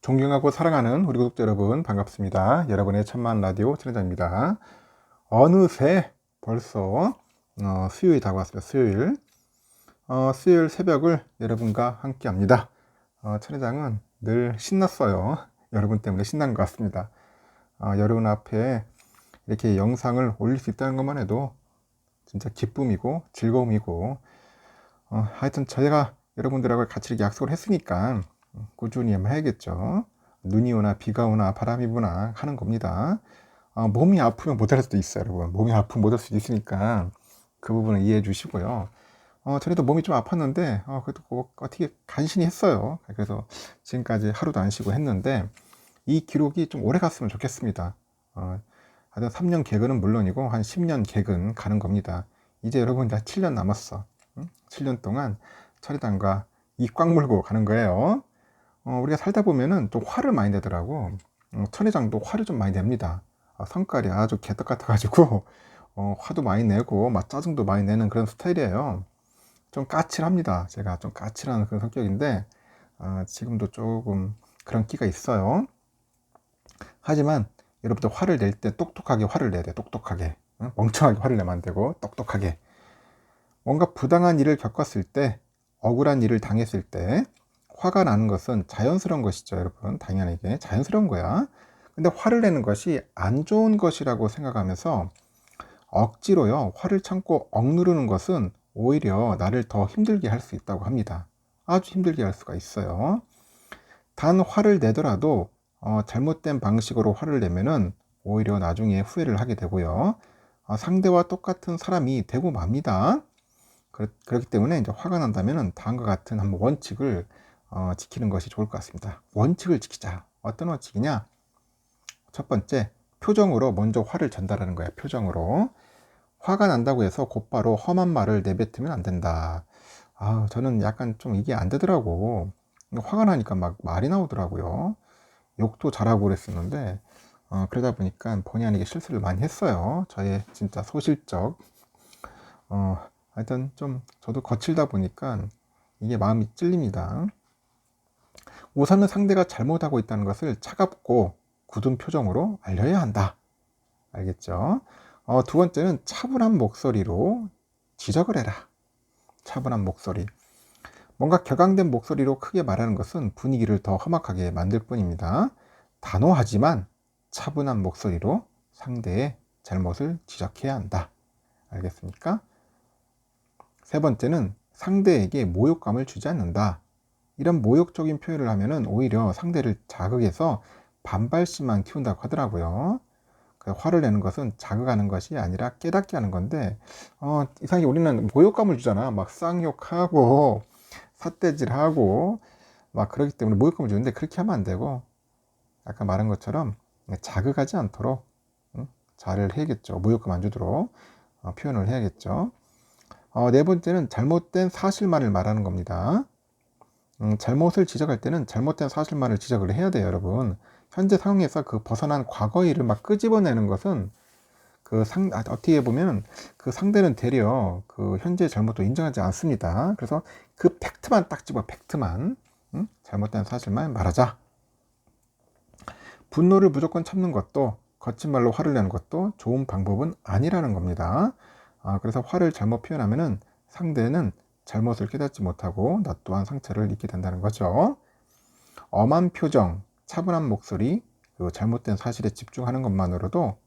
존경하고 사랑하는 우리 구독자 여러분 반갑습니다. 여러분의 천만 라디오 천혜자입니다. 어느새 벌써 수요일이 다가왔습니다. 수요일 새벽을 여러분과 함께 합니다. 천혜장은 늘 신났어요. 여러분 때문에 신난 것 같습니다. 여러분 앞에 이렇게 영상을 올릴 수 있다는 것만 해도 진짜 기쁨이고 즐거움이고, 하여튼 저희가 여러분들하고 같이 이렇게 약속을 했으니까 꾸준히 한번 해야겠죠. 눈이 오나 비가 오나 바람이 부나 하는 겁니다. 몸이 아프면 못할 수도 있어요, 여러분. 몸이 아프면 못할 수도 있으니까 그 부분을 이해해 주시고요. 전에도 몸이 좀 아팠는데 그래도 어떻게 간신히 했어요. 그래서 지금까지 하루도 안 쉬고 했는데 이 기록이 좀 오래 갔으면 좋겠습니다. 하여튼 3년 개근은 물론이고 한 10년 개근 가는 겁니다. 이제 여러분 다 7년 남았어. 7년 동안 철회당과 이 꽉 물고 가는 거예요. 우리가 살다 보면은 좀 화를 많이 내더라고. 천회장도 화를 좀 많이 냅니다. 성깔이 아주 개떡 같아가지고 화도 많이 내고 막 짜증도 많이 내는 그런 스타일이에요. 좀 까칠합니다. 제가 좀 까칠한 그런 성격인데 지금도 조금 그런 끼가 있어요. 하지만 여러분들 화를 낼 때 똑똑하게 화를 내야 돼. 똑똑하게. 멍청하게 화를 내면 안 되고 똑똑하게. 뭔가 부당한 일을 겪었을 때, 억울한 일을 당했을 때 화가 나는 것은 자연스러운 것이죠, 여러분. 당연하게 자연스러운 거야. 근데 화를 내는 것이 안 좋은 것이라고 생각하면서 억지로요 화를 참고 억누르는 것은 오히려 나를 더 힘들게 할 수 있다고 합니다. 아주 힘들게 할 수가 있어요. 단 화를 내더라도 잘못된 방식으로 화를 내면은 오히려 나중에 후회를 하게 되고요. 상대와 똑같은 사람이 되고 맙니다. 그렇기 때문에 이제 화가 난다면 다음과 같은 한번 원칙을 지키는 것이 좋을 것 같습니다. 원칙을 지키자. 어떤 원칙이냐? 첫 번째, 표정으로 먼저 화를 전달하는 거야. 표정으로. 화가 난다고 해서 곧바로 험한 말을 내뱉으면 안 된다. 저는 약간 좀 이게 안 되더라고. 화가 나니까 막 말이 나오더라고요. 욕도 잘하고 그랬었는데 그러다 보니까 본의 아니게 실수를 많이 했어요. 저의 진짜 소실적. 하여튼 좀 저도 거칠다 보니까 이게 마음이 찔립니다. 우선은 상대가 잘못하고 있다는 것을 차갑고 굳은 표정으로 알려야 한다. 알겠죠? 두 번째는 차분한 목소리로 지적을 해라. 차분한 목소리. 뭔가 격앙된 목소리로 크게 말하는 것은 분위기를 더 험악하게 만들 뿐입니다. 단호하지만 차분한 목소리로 상대의 잘못을 지적해야 한다. 알겠습니까? 세 번째는 상대에게 모욕감을 주지 않는다. 이런 모욕적인 표현을 하면은 오히려 상대를 자극해서 반발심만 키운다고 하더라고요. 화를 내는 것은 자극하는 것이 아니라 깨닫게 하는 건데 이상하게 우리는 모욕감을 주잖아. 막 쌍욕하고 삿대질하고 막 그러기 때문에 모욕감을 주는데 그렇게 하면 안 되고 아까 말한 것처럼 자극하지 않도록 잘을 해야겠죠. 모욕감 안 주도록 표현을 해야겠죠. 네 번째는 잘못된 사실만을 말하는 겁니다. 잘못을 지적할 때는 잘못된 사실만을 지적을 해야 돼요, 여러분. 현재 상황에서 그 벗어난 과거 일을 막 끄집어내는 것은 어떻게 보면 그 상대는 되려 그 현재 잘못도 인정하지 않습니다. 그래서 그 팩트만 딱 집어, 팩트만. 잘못된 사실만 말하자. 분노를 무조건 참는 것도 거친 말로 화를 내는 것도 좋은 방법은 아니라는 겁니다. 그래서 화를 잘못 표현하면은 상대는 잘못을 깨닫지 못하고 나 또한 상처를 입게 된다는 거죠. 엄한 표정, 차분한 목소리, 그리고 잘못된 사실에 집중하는 것만으로도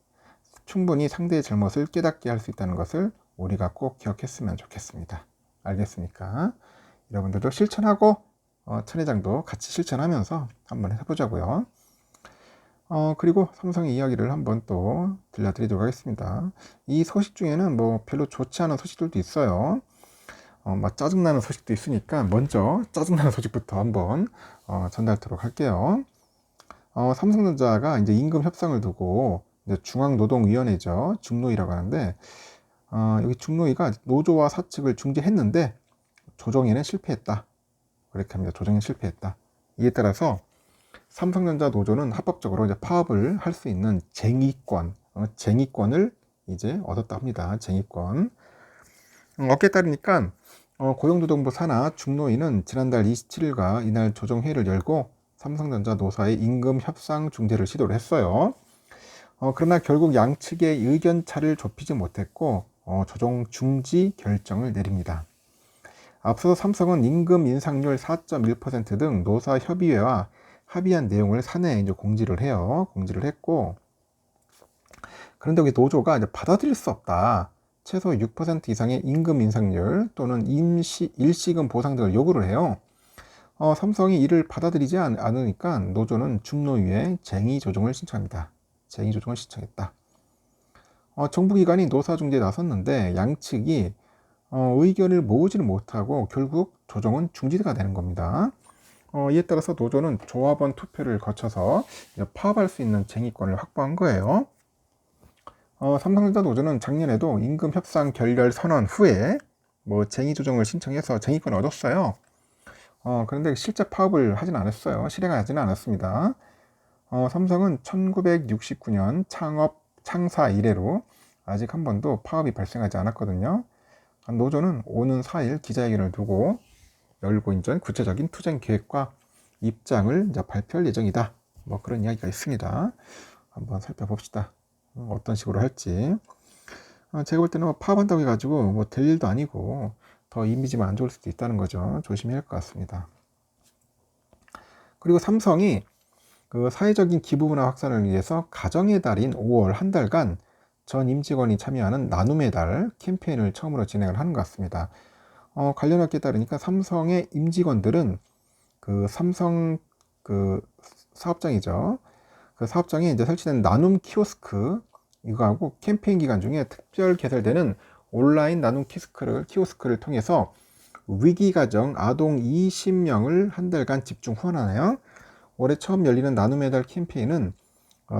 충분히 상대의 잘못을 깨닫게 할 수 있다는 것을 우리가 꼭 기억했으면 좋겠습니다. 알겠습니까? 여러분들도 실천하고 천회장도 같이 실천하면서 한번 해보자고요. 그리고 삼성의 이야기를 한번 또 들려드리도록 하겠습니다. 이 소식 중에는 뭐 별로 좋지 않은 소식들도 있어요. 막 짜증나는 소식도 있으니까 먼저 짜증나는 소식부터 한번 전달토록 할게요. 삼성전자가 이제 임금 협상을 두고 이제 중앙노동위원회죠. 중노위라고 하는데 여기 중노위가 노조와 사측을 중재했는데 조정에는 실패했다. 그렇게 합니다. 조정에 실패했다. 이에 따라서 삼성전자 노조는 합법적으로 이제 파업을 할 수 있는 쟁의권을 이제 얻었다 합니다. 쟁의권. 얻게 따르니까 고용노동부 산하 중노위는 지난달 27일과 이날 조정회의를 열고 삼성전자 노사의 임금 협상 중재를 시도를 했어요. 그러나 결국 양측의 의견 차를 좁히지 못했고 조정 중지 결정을 내립니다. 앞서 삼성은 임금 인상률 4.1% 등 노사 협의회와 합의한 내용을 사내에 이제 공지를 했고, 그런데 여기 노조가 이제 받아들일 수 없다. 최소 6% 이상의 임금 인상률 또는 일시금 보상 등을 요구를 해요. 삼성이 이를 받아들이지 않으니까 노조는 중노위에 쟁의 조정을 신청합니다. 쟁의 조정을 신청했다. 정부기관이 노사중재에 나섰는데 양측이 의견을 모으지는 못하고 결국 조정은 중지가 되는 겁니다. 이에 따라서 노조는 조합원 투표를 거쳐서 파업할 수 있는 쟁의권을 확보한 거예요. 삼성전자 노조는 작년에도 임금 협상 결렬 선언 후에 쟁의 조정을 신청해서 쟁의권을 얻었어요. 그런데 실제 파업을 하진 않았어요. 실행하지는 않았습니다. 삼성은 1969년 창사 이래로 아직 한 번도 파업이 발생하지 않았거든요. 노조는 오는 4일 기자회견을 두고 열고 이제 구체적인 투쟁 계획과 입장을 이제 발표할 예정이다. 그런 이야기가 있습니다. 한번 살펴봅시다. 어떤 식으로 할지. 제가 볼 때는 파업한다고 해가지고 될 일도 아니고 더 이미지만 안 좋을 수도 있다는 거죠. 조심해야 할 것 같습니다. 그리고 삼성이 그 사회적인 기부 문화 확산을 위해서 가정의 달인 5월 한 달간 전 임직원이 참여하는 나눔의 달 캠페인을 처음으로 진행을 하는 것 같습니다. 관련 업계에 따르니까 삼성의 임직원들은 그 삼성 그 사업장이죠. 그 사업장에 이제 설치된 나눔 키오스크 이거하고 캠페인 기간 중에 특별 개설되는 온라인 나눔 키오스크를 통해서 위기가정 아동 20명을 한 달간 집중 후원하네요. 올해 처음 열리는 나눔의 달 캠페인은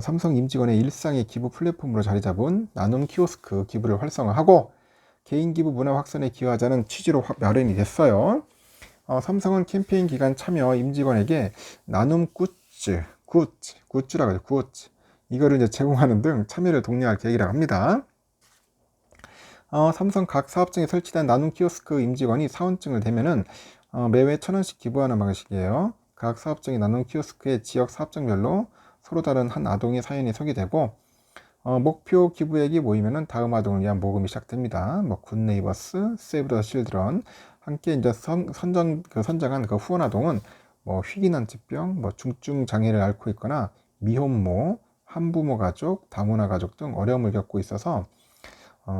삼성 임직원의 일상의 기부 플랫폼으로 자리 잡은 나눔 키오스크 기부를 활성화하고 개인 기부 문화 확산에 기여하자는 취지로 마련이 됐어요. 삼성은 캠페인 기간 참여 임직원에게 나눔 굿즈라고 하죠. 굿즈. 이거를 이제 제공하는 등 참여를 독려할 계획이라고 합니다. 삼성 각 사업장에 설치된 나눔 키오스크 임직원이 사원증을 대면은 매회 1,000원씩 기부하는 방식이에요. 각 사업장의 나눔 키오스크의 지역 사업장별로 서로 다른 한 아동의 사연이 소개되고 목표 기부액이 모이면은 다음 아동을 위한 모금이 시작됩니다. 굿네이버스, 세이브 더 실드런 함께 이제 선정한 그 후원 아동은 희귀난치병, 중증 장애를 앓고 있거나 미혼모, 한부모 가족, 다문화 가족 등 어려움을 겪고 있어서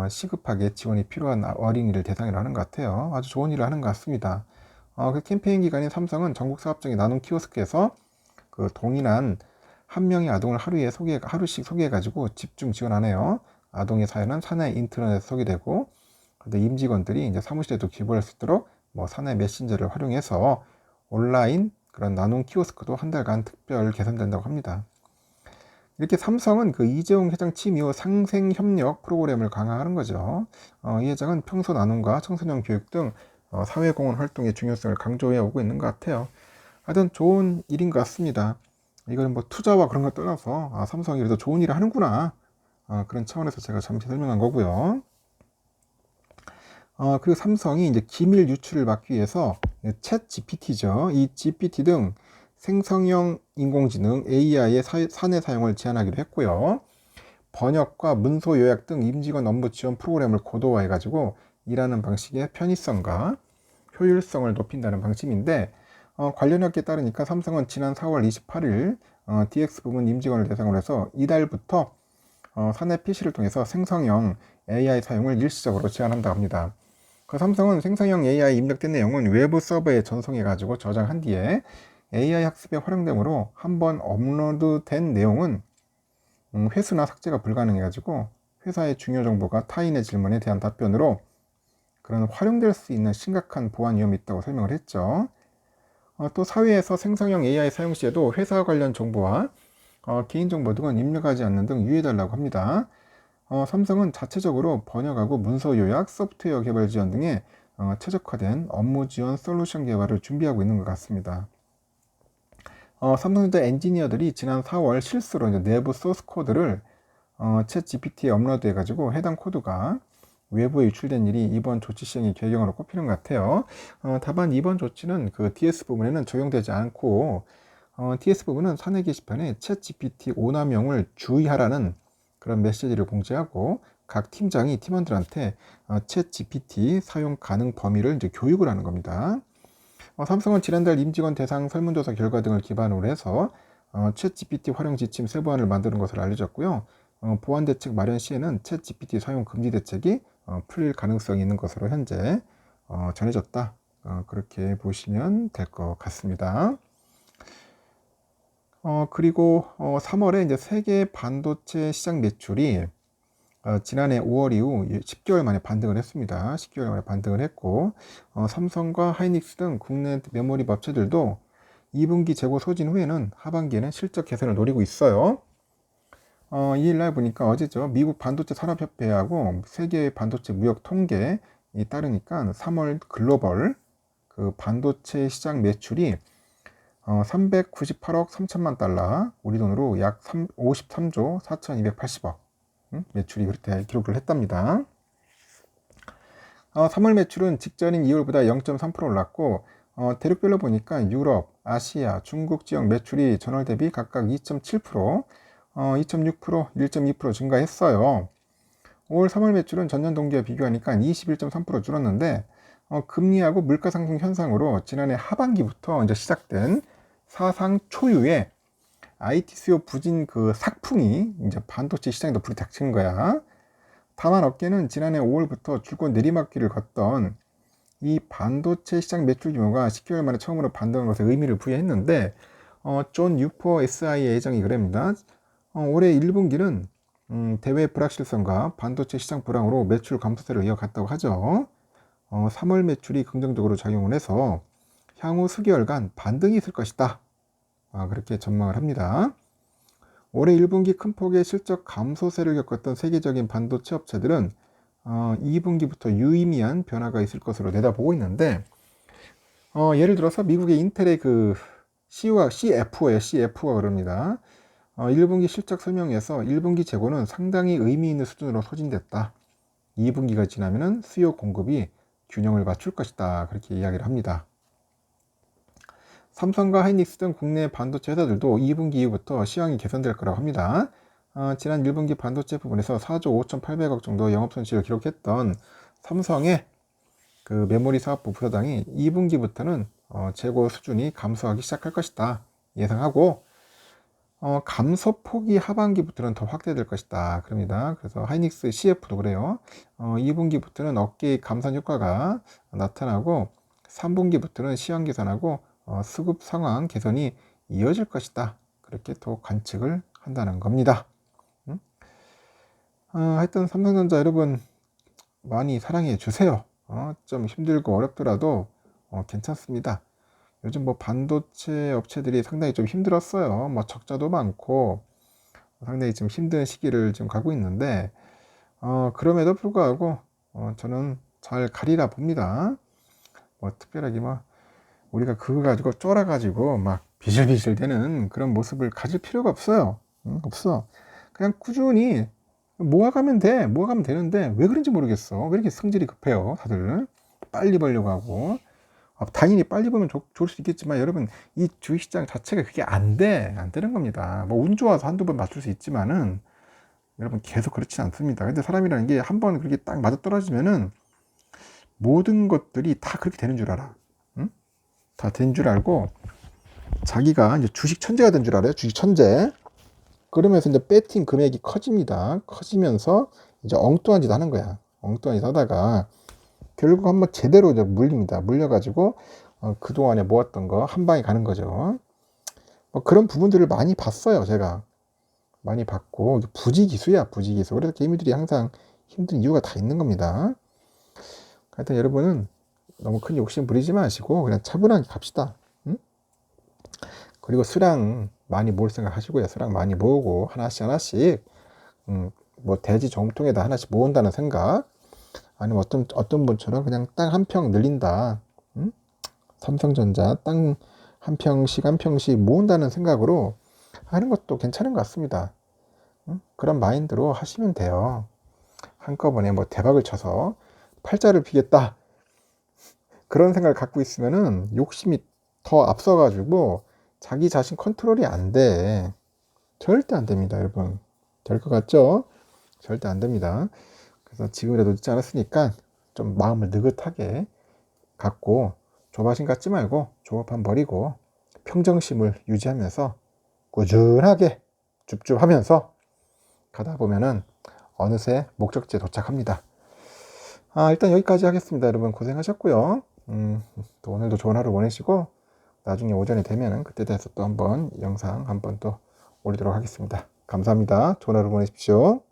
시급하게 지원이 필요한 어린이를 대상으로 하는 것 같아요. 아주 좋은 일을 하는 것 같습니다. 그 캠페인 기간인 삼성은 전국 사업장의 나눔 키오스크에서 그 동일한 한 명의 아동을 하루씩 소개해가지고 집중 지원하네요. 아동의 사연은 사내 인트라넷에 소개되고, 근데 임직원들이 이제 사무실에도 기부할 수 있도록 사내 메신저를 활용해서 온라인 그런 나눔 키오스크도 한 달간 특별 개선된다고 합니다. 이렇게 삼성은 그 이재용 회장 취임 이후 상생협력 프로그램을 강화하는 거죠. 이 회장은 평소 나눔과 청소년 교육 등 사회공헌 활동의 중요성을 강조해 오고 있는 것 같아요. 하여튼 좋은 일인 것 같습니다. 이거는 투자와 그런 걸 떠나서 삼성이 그래도 좋은 일을 하는구나 그런 차원에서 제가 잠시 설명한 거고요. 그리고 삼성이 이제 기밀 유출을 막기 위해서 챗 GPT죠. 이 GPT 등 생성형 인공지능 AI의 사내 사용을 제한하기로 했고요. 번역과 문서 요약 등 임직원 업무 지원 프로그램을 고도화해 가지고 일하는 방식의 편의성과 효율성을 높인다는 방침인데 관련 업계에 따르니까 삼성은 지난 4월 28일 DX 부문 임직원을 대상으로 해서 이달부터 사내 PC를 통해서 생성형 AI 사용을 일시적으로 제한한다고 합니다. 그 삼성은 생성형 AI 입력된 내용은 외부 서버에 전송해 가지고 저장한 뒤에 AI 학습에 활용되므로 한번 업로드된 내용은 회수나 삭제가 불가능해 가지고 회사의 중요 정보가 타인의 질문에 대한 답변으로 그런 활용될 수 있는 심각한 보안 위험이 있다고 설명을 했죠. 또 사회에서 생성형 AI 사용 시에도 회사 관련 정보와 개인정보 등은 입력하지 않는 등 유의해달라고 합니다. 삼성은 자체적으로 번역하고 문서 요약, 소프트웨어 개발 지원 등의 최적화된 업무 지원 솔루션 개발을 준비하고 있는 것 같습니다. 삼성전자 엔지니어들이 지난 4월 실수로 이제 내부 소스 코드를 챗 GPT에 업로드 해가지고 해당 코드가 외부에 유출된 일이 이번 조치 시행의 배경으로 꼽히는 것 같아요. 다만 이번 조치는 그 DS 부분에는 적용되지 않고 TS 부분은 사내 게시판에 챗 GPT 오남용을 주의하라는 그런 메시지를 공지하고 각 팀장이 팀원들한테 챗 GPT 사용 가능 범위를 이제 교육을 하는 겁니다. 삼성은 지난달 임직원 대상 설문조사 결과 등을 기반으로 해서 챗 GPT 활용 지침 세부안을 만드는 것으로 알려졌고요. 보안 대책 마련 시에는 챗 GPT 사용 금지 대책이 풀릴 가능성이 있는 것으로 현재 전해졌다. 그렇게 보시면 될 것 같습니다. 그리고 3월에 이제 세계 반도체 시장 매출이 지난해 5월 이후 10개월 만에 반등을 했습니다. 10개월 만에 반등을 했고 삼성과 하이닉스 등 국내 메모리 업체들도 2분기 재고 소진 후에는 하반기에는 실적 개선을 노리고 있어요. 2일날 보니까 어제죠. 미국 반도체 산업협회하고 세계 반도체 무역 통계에 따르니까 3월 글로벌 그 반도체 시장 매출이 398억 3천만 달러, 우리 돈으로 약 53조 4,280억 매출이 그렇게 기록을 했답니다. 3월 매출은 직전인 2월보다 0.3% 올랐고 대륙별로 보니까 유럽, 아시아, 중국 지역 매출이 전월 대비 각각 2.7%, 2.6%, 1.2% 증가했어요. 5월 3월 매출은 전년 동기와 비교하니까 21.3% 줄었는데 금리하고 물가 상승 현상으로 지난해 하반기부터 이제 시작된 사상 초유의 IT 수요 부진 그 삭풍이 이제 반도체 시장에도 불이 닥친 거야. 다만 업계는 지난해 5월부터 줄곧 내리막길을 걷던 이 반도체 시장 매출 규모가 10개월 만에 처음으로 반등한 것에 의미를 부여했는데 존 유퍼 SI의 예정이 그럽니다. 올해 1분기는 대외 불확실성과 반도체 시장 불황으로 매출 감소세를 이어갔다고 하죠. 3월 매출이 긍정적으로 작용을 해서 향후 수개월간 반등이 있을 것이다. 그렇게 전망을 합니다. 올해 1분기 큰 폭의 실적 감소세를 겪었던 세계적인 반도체 업체들은 2분기부터 유의미한 변화가 있을 것으로 내다보고 있는데 예를 들어서 미국의 인텔의 그 CFO예요. CFO가 그럽니다. 1분기 실적 설명에서 1분기 재고는 상당히 의미 있는 수준으로 소진됐다. 2분기가 지나면 수요 공급이 균형을 맞출 것이다. 그렇게 이야기를 합니다. 삼성과 하이닉스 등 국내 반도체 회사들도 2분기 이후부터 시황이 개선될 거라고 합니다. 지난 1분기 반도체 부분에서 4조 5,800억 정도 영업손실을 기록했던 삼성의 그 메모리 사업부 부사장이 2분기부터는 재고 수준이 감소하기 시작할 것이다 예상하고 감소폭이 하반기부터는 더 확대될 것이다 그럽니다. 그래서 하이닉스 CF도 그래요. 2분기부터는 업계의 감산 효과가 나타나고 3분기부터는 시황 개선하고 수급 상황 개선이 이어질 것이다. 그렇게 또 관측을 한다는 겁니다. 하여튼 삼성전자 여러분 많이 사랑해 주세요. 좀 힘들고 어렵더라도 괜찮습니다. 요즘 뭐 반도체 업체들이 상당히 좀 힘들었어요. 뭐 적자도 많고 상당히 좀 힘든 시기를 지금 가고 있는데 그럼에도 불구하고 저는 잘 가리라 봅니다. 뭐 특별하게 뭐 우리가 그거 가지고 쫄아가지고 막 비실비실 되는 그런 모습을 가질 필요가 없어요. 없어. 그냥 꾸준히 모아가면 돼. 모아가면 되는데 왜 그런지 모르겠어. 왜 이렇게 성질이 급해요, 다들. 빨리 벌려고 하고. 당연히 빨리 보면 좋을 수 있겠지만 여러분 이 주식시장 자체가 그게 안 되는 겁니다. 뭐 운 좋아서 한두 번 맞출 수 있지만은 여러분 계속 그렇지 않습니다. 근데 사람이라는 게 한 번 그렇게 딱 맞아 떨어지면은 모든 것들이 다 그렇게 되는 줄 알아. 응? 다 된 줄 알고 자기가 이제 주식 천재가 된 줄 알아요. 주식 천재. 그러면서 이제 배팅 금액이 커집니다. 커지면서 이제 엉뚱한 짓 하는 거야. 엉뚱한 짓 하다가 결국 한번 제대로 이제 물립니다. 물려가지고 그동안에 모았던 거 한 방에 가는 거죠. 뭐 그런 부분들을 많이 봤어요. 제가 많이 봤고 부지기수야 부지기수. 그래서 개미들이 항상 힘든 이유가 다 있는 겁니다. 하여튼 여러분은 너무 큰 욕심 부리지 마시고 그냥 차분하게 갑시다. 응? 그리고 수량 많이 모을 생각 하시고요. 수량 많이 모으고 하나씩 뭐 돼지 정통에다 하나씩 모은다는 생각, 아니면 어떤 분처럼 그냥 땅 한 평 늘린다. 삼성전자 땅 한 평씩 모은다는 생각으로 하는 것도 괜찮은 것 같습니다. 그런 마인드로 하시면 돼요. 한꺼번에 뭐 대박을 쳐서 팔자를 피겠다. 그런 생각을 갖고 있으면은 욕심이 더 앞서가지고 자기 자신 컨트롤이 안 돼. 절대 안 됩니다, 여러분. 될 것 같죠? 절대 안 됩니다. 그래서 지금이라도 늦지 않았으니까 좀 마음을 느긋하게 갖고 조바심 갖지 말고 조급함 버리고 평정심을 유지하면서 꾸준하게 줍줍하면서 가다 보면은 어느새 목적지에 도착합니다. 일단 여기까지 하겠습니다. 여러분 고생하셨고요. 또 오늘도 좋은 하루 보내시고 나중에 오전이 되면은 그때 돼서 또 한번 영상 한번 또 올리도록 하겠습니다. 감사합니다. 좋은 하루 보내십시오.